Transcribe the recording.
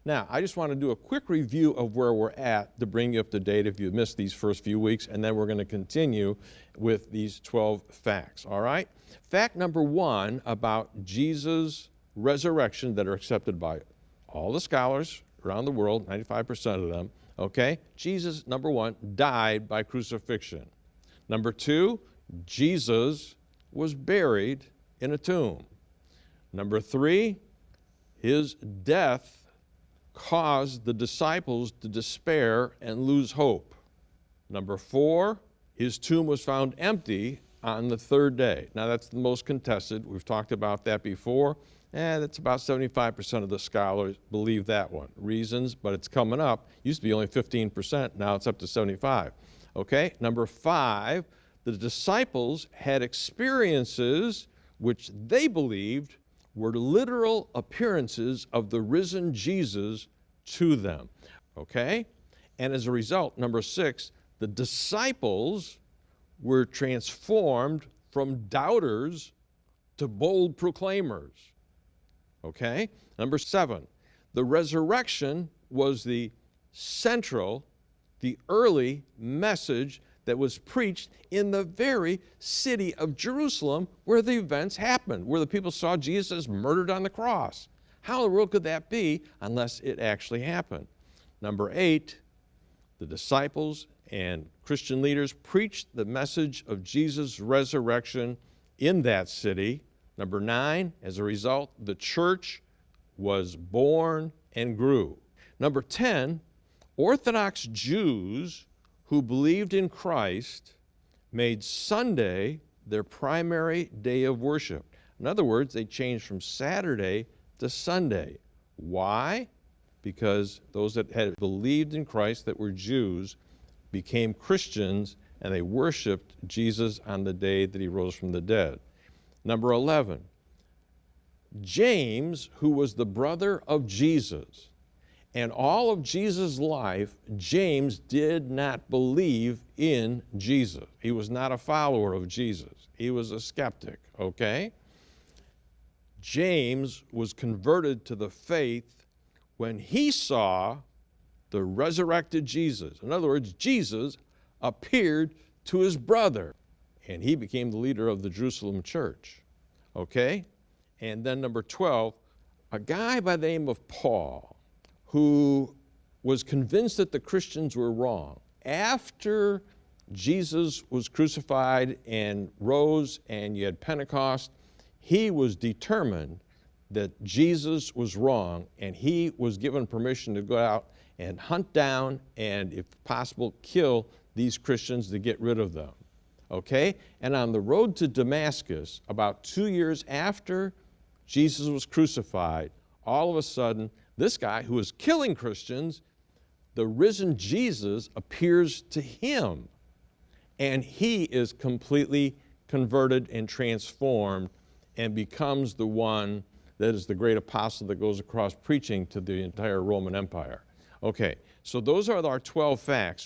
Now, I just want to do a quick review of where we're at to bring you up to date if you missed these first few weeks, and then we're going to continue with these 12 facts, all right? Fact number 1 about Jesus' resurrection that are accepted by all the scholars around the world, 95% of them, okay? Jesus, number 1, died by crucifixion. Number 2, Jesus was buried in a tomb. Number 3, his death caused the disciples to despair and lose hope. Number 4, his tomb was found empty on the 3rd day. Now that's the most contested. We've talked about that before. That's about 75% of the scholars believe that one. Reasons, but it's coming up. Used to be only 15%, now it's up to 75. Okay, number 5, the disciples had experiences which they believed were literal appearances of the risen Jesus to them, okay? And as a result, number 6, the disciples were transformed from doubters to bold proclaimers, okay? Number 7, the resurrection was the central, the early message that was preached in the very city of Jerusalem where the events happened, where the people saw Jesus murdered on the cross. How in the world could that be unless it actually happened? Number 8, the disciples and Christian leaders preached the message of Jesus' resurrection in that city. Number 9, as a result, the church was born and grew. Number 10, Orthodox Jews who believed in Christ made Sunday their primary day of worship. In other words, they changed from Saturday to Sunday. Why? Because those that had believed in Christ that were Jews became Christians and they worshiped Jesus on the day that he rose from the dead. Number 11, James, who was the brother of Jesus, and all of Jesus' life, James did not believe in Jesus. He was not a follower of Jesus. He was a skeptic, okay? James was converted to the faith when he saw the resurrected Jesus. In other words, Jesus appeared to his brother, and he became the leader of the Jerusalem church, okay? And then number 12, a guy by the name of Paul, who was convinced that the Christians were wrong. After Jesus was crucified and rose and you had Pentecost, he was determined that Jesus was wrong, and he was given permission to go out and hunt down and, if possible, kill these Christians to get rid of them, okay? And on the road to Damascus, about 2 years after Jesus was crucified, all of a sudden, this guy who was killing Christians, the risen Jesus appears to him, and he is completely converted and transformed and becomes the one that is the great apostle that goes across preaching to the entire Roman Empire. Okay, so those are our 12 facts.